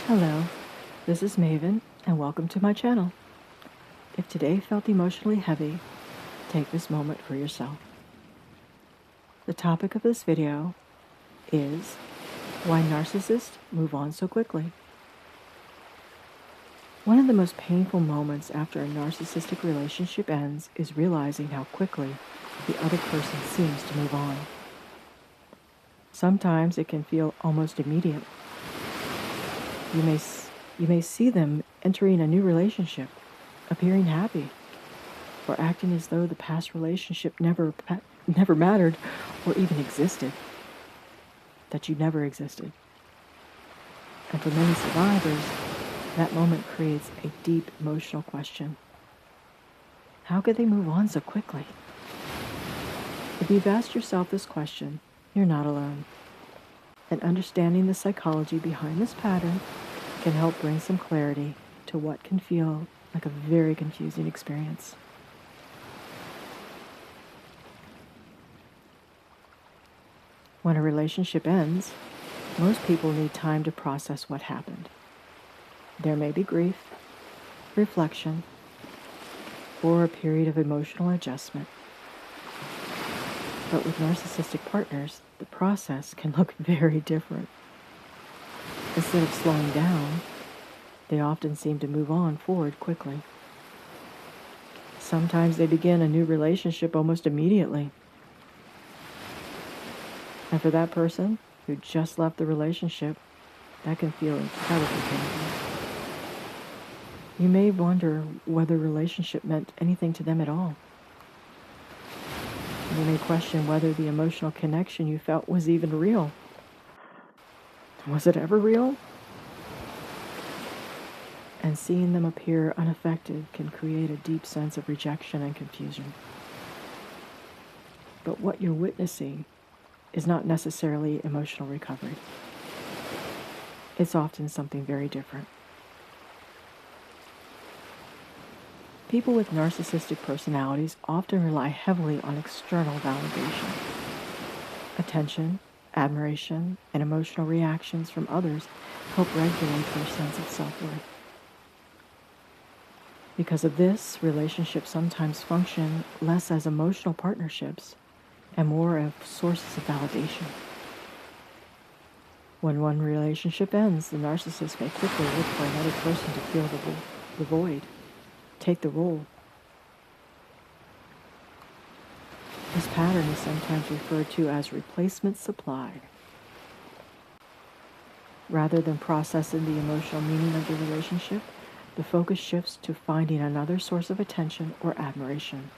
Hello, this is Maven, and welcome to my channel. If today felt emotionally heavy, take this moment for yourself. The topic of this video is why narcissists move on so quickly. One of the most painful moments after a narcissistic relationship ends is realizing how quickly the other person seems to move on. Sometimes it can feel almost immediate. You may see them entering a new relationship, appearing happy, or acting as though the past relationship never mattered or even existed, that you never existed. And for many survivors, that moment creates a deep emotional question. How could they move on so quickly? If you've asked yourself this question, you're not alone. And understanding the psychology behind this pattern can help bring some clarity to what can feel like a very confusing experience. When a relationship ends, most people need time to process what happened. There may be grief, reflection, or a period of emotional adjustment. But with narcissistic partners, the process can look very different. Instead of slowing down, they often seem to move on forward quickly. Sometimes they begin a new relationship almost immediately. And for that person who just left the relationship, that can feel incredibly painful. You may wonder whether the relationship meant anything to them at all. You may question whether the emotional connection you felt was even real. Was it ever real? And seeing them appear unaffected can create a deep sense of rejection and confusion. But what you're witnessing is not necessarily emotional recovery. It's often something very different. People with narcissistic personalities often rely heavily on external validation. Attention, admiration, and emotional reactions from others help regulate their sense of self-worth. Because of this, relationships sometimes function less as emotional partnerships and more as sources of validation. When one relationship ends, the narcissist may quickly look for another person to fill the void, take the role. This pattern is sometimes referred to as replacement supply. Rather than processing the emotional meaning of the relationship, the focus shifts to finding another source of attention or admiration.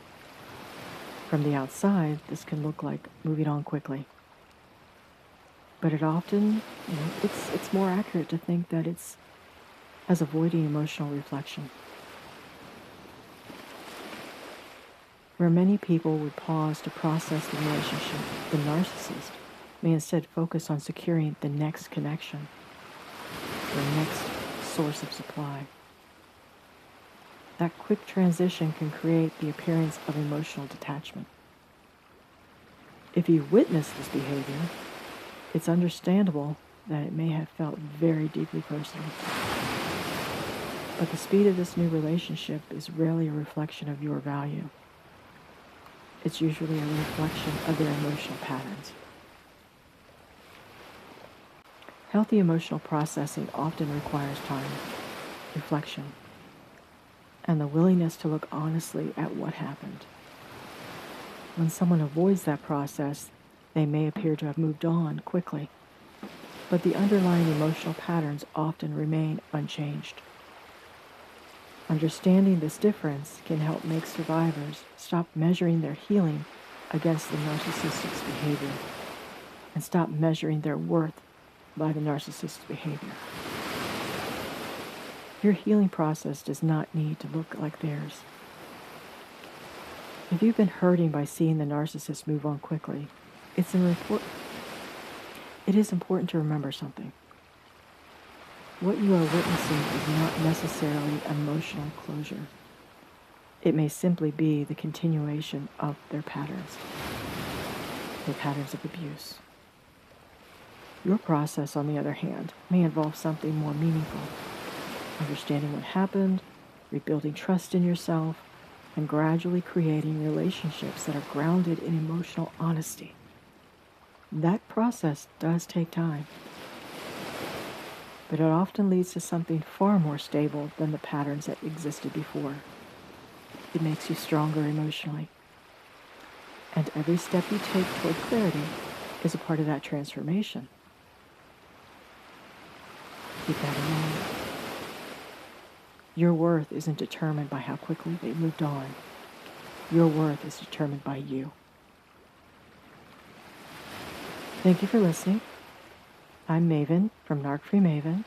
From the outside, this can look like moving on quickly. But it often, it's more accurate to think that it's as avoiding emotional reflection. Where many people would pause to process the relationship, the narcissist may instead focus on securing the next connection, the next source of supply. That quick transition can create the appearance of emotional detachment. If you witness this behavior, it's understandable that it may have felt very deeply personal. But the speed of this new relationship is rarely a reflection of your value. It's usually a reflection of their emotional patterns. Healthy emotional processing often requires time, reflection, and the willingness to look honestly at what happened. When someone avoids that process, they may appear to have moved on quickly, but the underlying emotional patterns often remain unchanged. Understanding this difference can help make survivors stop measuring their healing against the narcissist's behavior and stop measuring their worth by the narcissist's behavior. Your healing process does not need to look like theirs. If you've been hurting by seeing the narcissist move on quickly, it is important to remember something. What you are witnessing is not necessarily emotional closure. It may simply be the continuation of their patterns of abuse. Your process, on the other hand, may involve something more meaningful: understanding what happened, rebuilding trust in yourself, and gradually creating relationships that are grounded in emotional honesty. That process does take time, but it often leads to something far more stable than the patterns that existed before. It makes you stronger emotionally, and every step you take toward clarity is a part of that transformation. Keep that in mind. Your worth isn't determined by how quickly they moved on. Your worth is determined by you. Thank you for listening. I'm Maven from Narc Free Maven.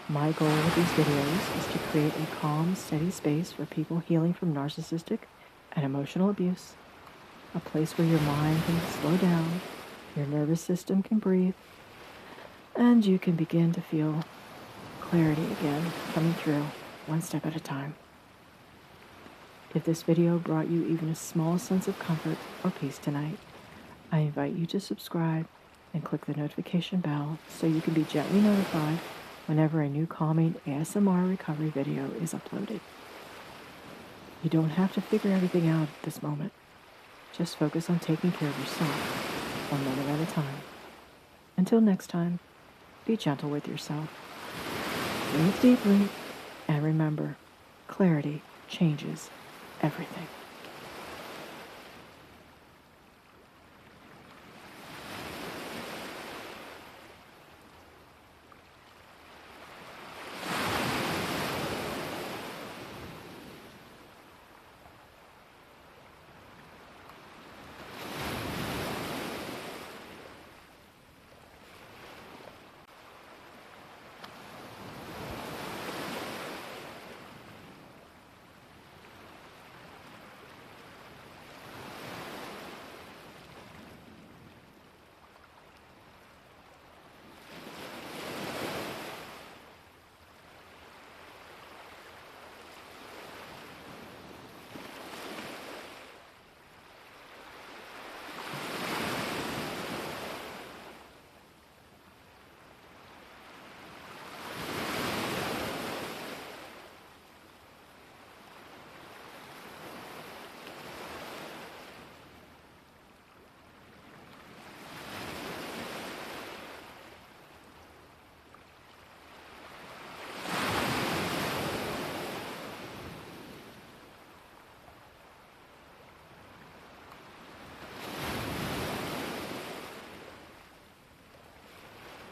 My goal with these videos is to create a calm, steady space for people healing from narcissistic and emotional abuse, a place where your mind can slow down, your nervous system can breathe, and you can begin to feel clarity again coming through one step at a time. If this video brought you even a small sense of comfort or peace tonight, I invite you to subscribe and click the notification bell so you can be gently notified whenever a new calming ASMR recovery video is uploaded. You don't have to figure everything out at this moment. Just focus on taking care of yourself, one moment at a time. Until next time, be gentle with yourself. Breathe deeply, and remember, clarity changes everything.